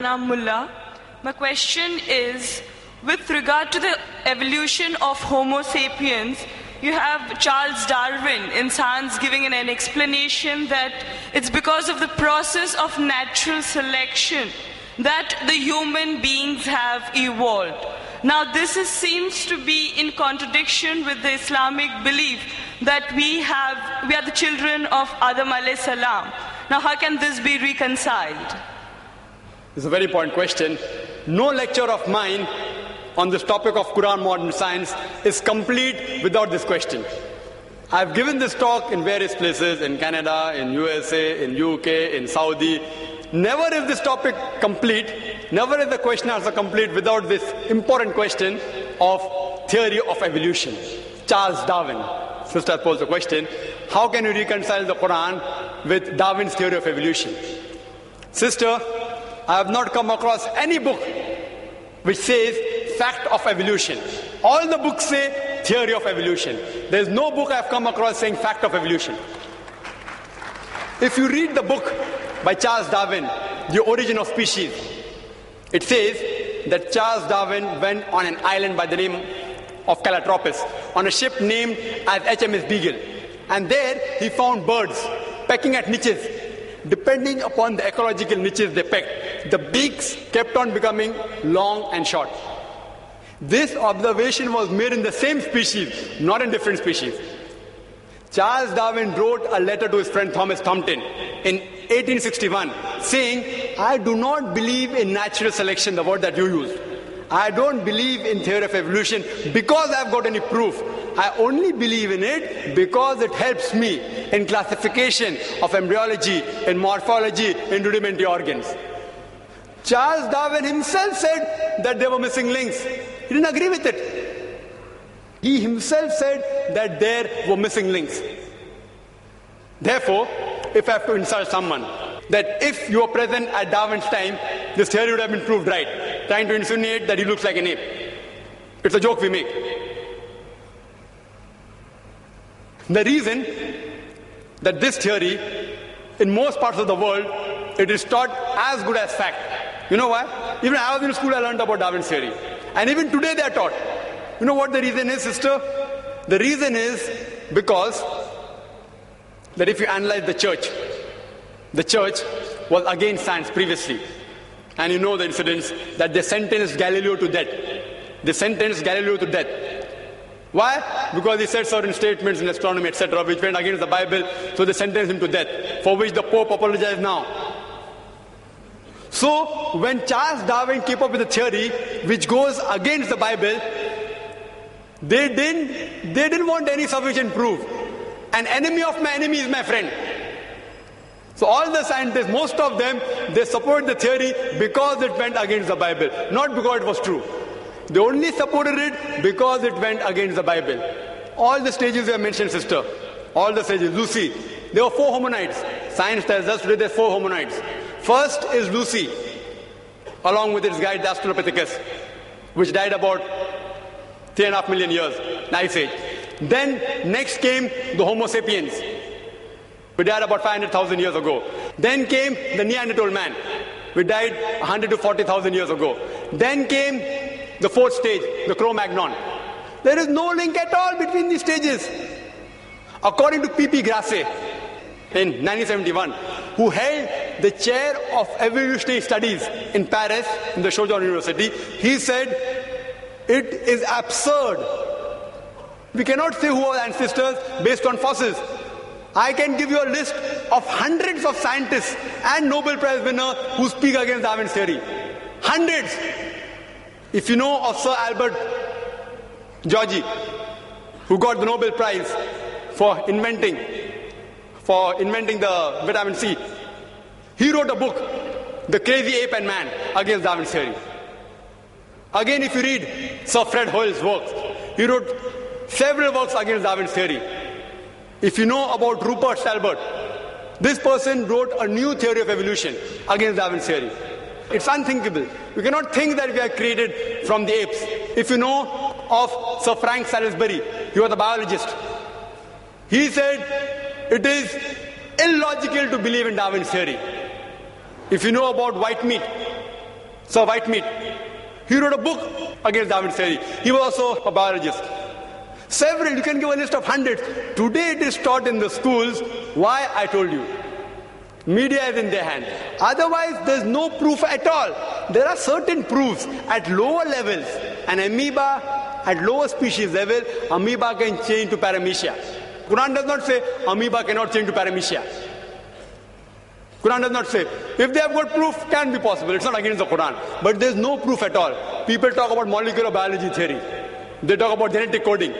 Mullah. My question is, with regard to the evolution of Homo sapiens, you have Charles Darwin in Science giving an explanation that it's because of the process of natural selection that the human beings have evolved. Now this seems to be in contradiction with the Islamic belief that we are the children of Adam alayhi salam. Now how can this be reconciled? It's a very important question. No lecture of mine on this topic of Quran modern science is complete without this question. I've given this talk in various places, in Canada, in USA, in UK, in Saudi. Never is this topic complete, never is the question answer complete without this important question of theory of evolution. Charles Darwin. Sister posed the question, how can you reconcile the Quran with Darwin's theory of evolution? Sister, I have not come across any book which says fact of evolution. All the books say theory of evolution. There is no book I have come across saying fact of evolution. If you read the book by Charles Darwin, The Origin of Species, it says that Charles Darwin went on an island by the name of Calotropis on a ship named as HMS Beagle. And there he found birds pecking at niches. Depending upon the ecological niches they pecked, the beaks kept on becoming long and short. This observation was made in the same species, not in different species. Charles Darwin wrote a letter to his friend Thomas Thompson in 1861 saying, I do not believe in natural selection, the word that you used. I don't believe in theory of evolution because I've got any proof. I only believe in it because it helps me in classification of embryology, in morphology, in rudimentary organs. Charles Darwin himself said that there were missing links. He didn't agree with it. He himself said that there were missing links. Therefore, if I have to insult someone, that if you were present at Darwin's time, this theory would have been proved right, trying to insinuate that he looks like an ape. It's a joke we make. The reason that this theory, in most parts of the world, it is taught as good as fact. You know why? Even I was in school, I learned about Darwin's theory. And even today they are taught. You know what the reason is, sister? The reason is because that if you analyze the church was against science previously. And you know the incidents that they sentenced Galileo to death. They sentenced Galileo to death. Why? Because he said certain statements in astronomy, etc., which went against the Bible, so they sentenced him to death, for which the Pope apologized now. So, when Charles Darwin came up with a theory which goes against the Bible, they didn't want any sufficient proof. An enemy of my enemy is my friend. So all the scientists, most of them, they support the theory because it went against the Bible, not because it was true. They only supported it because it went against the Bible. All the stages you have mentioned, sister, all the stages, Lucy, there were 4 hominids. Science tells us today there are 4 hominids. First is Lucy, along with its guide, the Australopithecus, which died about 3.5 million years, Ice Age. Then next came the Homo sapiens. We died about 500,000 years ago. Then came the Neanderthal man. We died 100 to 40,000 years ago. Then came the 4th stage, the Cro-Magnon. There is no link at all between these stages. According to P.P. Grasset in 1971, who held the chair of evolutionary studies in Paris, in the Sorbonne University, he said, it is absurd. We cannot say who are ancestors based on fossils. I can give you a list of hundreds of scientists and Nobel Prize winners who speak against Darwin's theory. Hundreds. If you know of Sir Albert Georgi, who got the Nobel Prize for inventing the vitamin C, he wrote a book, The Crazy Ape and Man, against Darwin's theory. Again, if you read Sir Fred Hoyle's works, he wrote several works against Darwin's theory. If you know about Rupert Stalbert, this person wrote a new theory of evolution against Darwin's theory. It's unthinkable. We cannot think that we are created from the apes. If you know of Sir Frank Salisbury, he was a biologist. He said it is illogical to believe in Darwin's theory. If you know about white meat, Sir Whitemead. He wrote a book against Darwin's theory. He was also a biologist. Several, you can give a list of hundreds. Today it is taught in the schools. Why? I told you. Media is in their hand. Otherwise, there's no proof at all. There are certain proofs at lower levels. An amoeba, at lower species level, amoeba can change to paramecia. Quran does not say amoeba cannot change to paramecia. Quran does not say. If they have got proof, can be possible. It's not against the Quran. But there's no proof at all. People talk about molecular biology theory. They talk about genetic coding.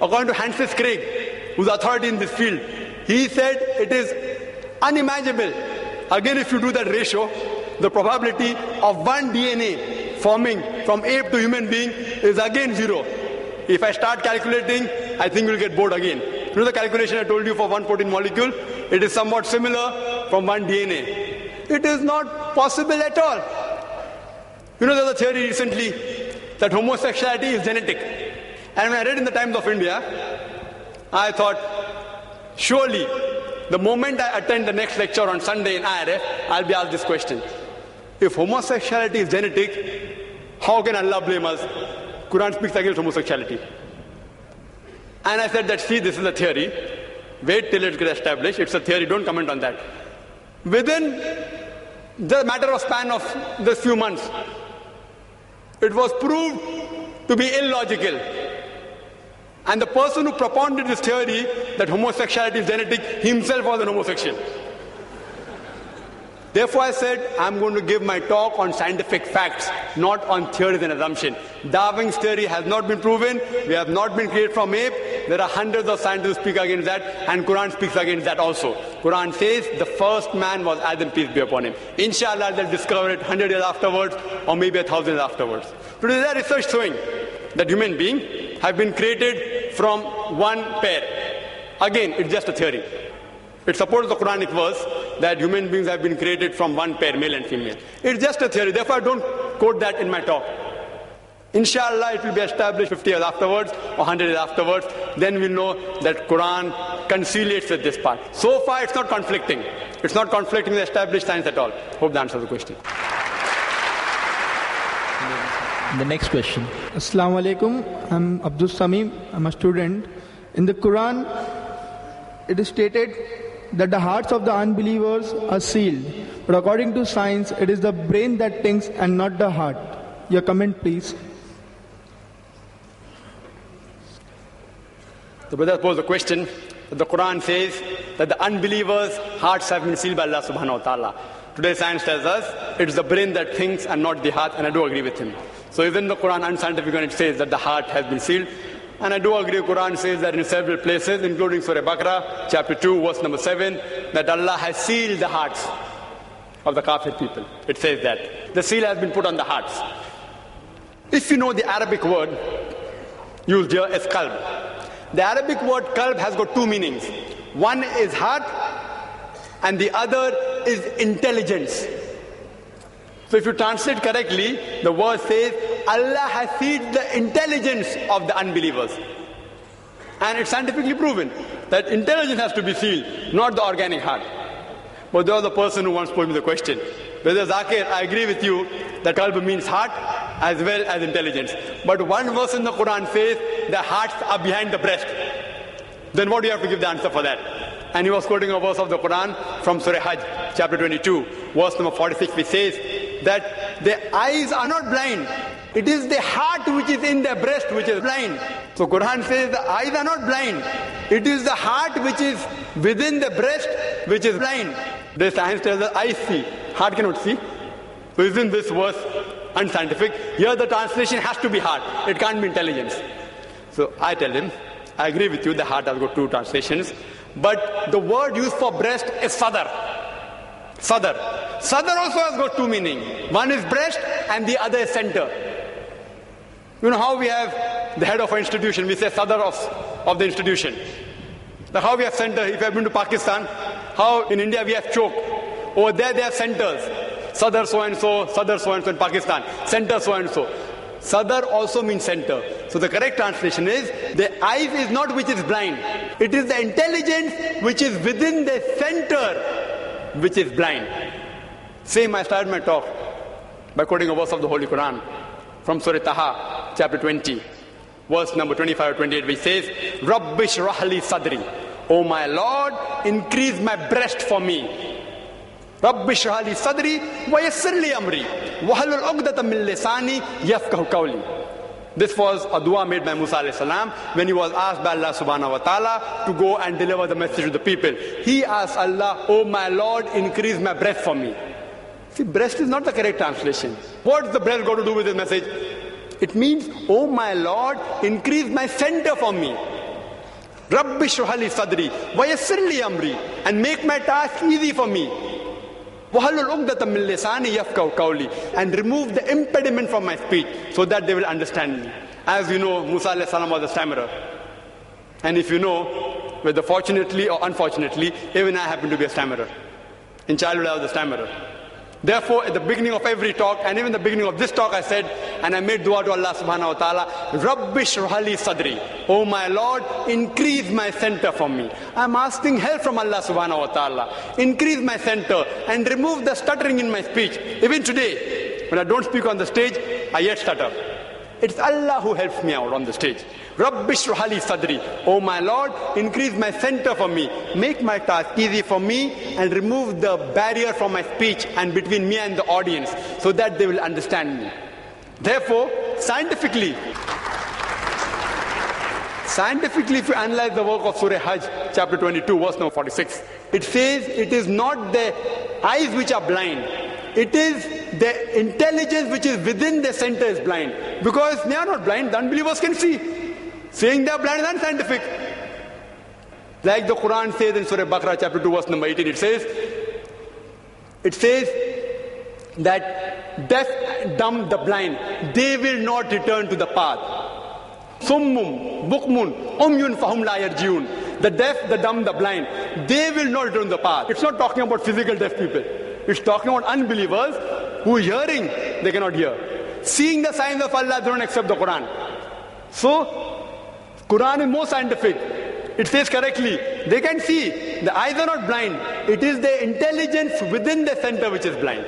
According to Francis Crick, who's authority in this field, he said it is unimaginable. Again, if you do that ratio, the probability of one DNA forming from ape to human being is again 0. If I start calculating, I think we'll get bored again. You know the calculation I told you for one protein molecule? It is somewhat similar from one DNA. It is not possible at all. You know, there's a theory recently that homosexuality is genetic. And when I read in the Times of India, I thought, surely, the moment I attend the next lecture on Sunday in IRF, I'll be asked this question. If homosexuality is genetic, how can Allah blame us? Quran speaks against homosexuality. And I said that, see, this is a theory. Wait till it gets established. It's a theory. Don't comment on that. Within the matter of span of this few months, it was proved to be illogical. And the person who propounded this theory that homosexuality is genetic himself was an homosexual. Therefore I said, I'm going to give my talk on scientific facts, not on theories and assumptions. Darwin's theory has not been proven. We have not been created from ape. There are hundreds of scientists who speak against that, and Quran speaks against that also. Quran says the first man was Adam, peace be upon him. Inshallah, they'll discover it 100 years afterwards, or maybe 1,000 years afterwards. Today there is research showing that human beings have been created from one pair. Again, it's just a theory. It supports the Quranic verse that human beings have been created from one pair, male and female. It's just a theory. Therefore, I don't quote that in my talk. Inshallah, it will be established 50 years afterwards or 100 years afterwards. Then we'll know that Quran conciliates with this part. So far, it's not conflicting. It's not conflicting with established science at all. Hope that answers the question. The next question. Assalamu alaikum. I'm Abdul Samim. I'm a student. In the Quran, it is stated that the hearts of the unbelievers are sealed. But according to science, it is the brain that thinks and not the heart. Your comment, please. The brother posed a question that the Quran says that the unbelievers' hearts have been sealed by Allah subhanahu wa ta'ala. Today science tells us it's the brain that thinks and not the heart, and I do agree with him. So even the Quran unscientific when it says that the heart has been sealed, and I do agree the Quran says that in several places, including Surah Baqarah, chapter 2, verse number 7, that Allah has sealed the hearts of the kafir people. It says that. The seal has been put on the hearts. If you know the Arabic word used here is qalb. The Arabic word qalb has got two meanings. One is heart and the other is intelligence. So if you translate correctly, the word says Allah has sealed the intelligence of the unbelievers. And it's scientifically proven that intelligence has to be sealed, not the organic heart. But there was a person who once posed me the question. Brother Zakir, I agree with you that qalb means heart as well as intelligence. But one verse in the Quran says the hearts are behind the breast. Then what do you have to give the answer for that? And he was quoting a verse of the Quran from Surah Hajj, chapter 22, verse number 46, which says that their eyes are not blind. It is the heart which is in their breast which is blind. So Quran says the eyes are not blind. It is the heart which is within the breast which is blind. The science tells us eyes see, heart cannot see. So isn't this verse unscientific? Here the translation has to be heart. It can't be intelligence. So I tell him, I agree with you, the heart has got two translations. But the word used for breast is sadar. Sadar. Sadar also has got two meanings. One is breast and the other is center. You know how we have the head of an institution, we say sadar of the institution. Like how we have center, if you have been to Pakistan, how in India we have choke. Over there they have centers. Sadar so and so in Pakistan. Center so and so. Sadar also means center. So the correct translation is, the eyes is not which is blind. It is the intelligence which is within the center which is blind. Same, I started my talk. by quoting a verse of the Holy Quran from Surah Taha, chapter 20, verse number 25 or 28, which says, Rabbi shrah li sadri. O my Lord, increase my breast for me. Rabbi shrah li sadri wa yassir li amri wa halul 'uqdatam min lisani yafqahu qawli. This was a dua made by Musa alayhi salam when he was asked by Allah subhanahu wa ta'ala to go and deliver the message to the people. He asked Allah, O my Lord, increase my breast for me. See, breast is not the correct translation. What's the breast got to do with this message? It means, O my Lord, increase my center for me. Rabbi shrah li sadri wa yassir li amri, and make my task easy for me. وَحَلُّ الْعُقْدَةَ مِنْ لِسَانِي يَفْقَهُ قَوْلِي, and remove the impediment from my speech so that they will understand me. As you know, Musa alayhi salam was a stammerer. And if you know, whether fortunately or unfortunately, even I happen to be a stammerer. In childhood I was a stammerer. Therefore, at the beginning of every talk, and even the beginning of this talk, I said, and I made dua to Allah subhanahu wa ta'ala, Rabbi shrah li sadri. Oh my Lord, increase my center for me. I'm asking help from Allah subhanahu wa ta'ala. Increase my center and remove the stuttering in my speech. Even today, when I don't speak on the stage, I yet stutter. It's Allah who helps me out on the stage. Rabbi shrah li sadri. Oh my Lord, increase my center for me. Make my task easy for me and remove the barrier from my speech and between me and the audience so that they will understand me. Therefore, scientifically, if you analyze the work of Surah Hajj, chapter 22, verse number 46, it says it is not the eyes which are blind. It is the intelligence which is within the center is blind. Because they are not blind, the unbelievers can see. Saying they are blind is unscientific. Like the Quran says in Surah Baqarah, chapter 2, verse number 18, it says that deaf, dumb, the blind, they will not return to the path. Summum, bukmun, umyun fahum la yarjiun. The deaf, the dumb, the blind, they will not return to the path. It's not talking about physical deaf people. It's talking about unbelievers who are hearing, they cannot hear. Seeing the signs of Allah, they don't accept the Quran. So, Quran is more scientific. It says correctly, they can see. The eyes are not blind. It is the intelligence within the center which is blind.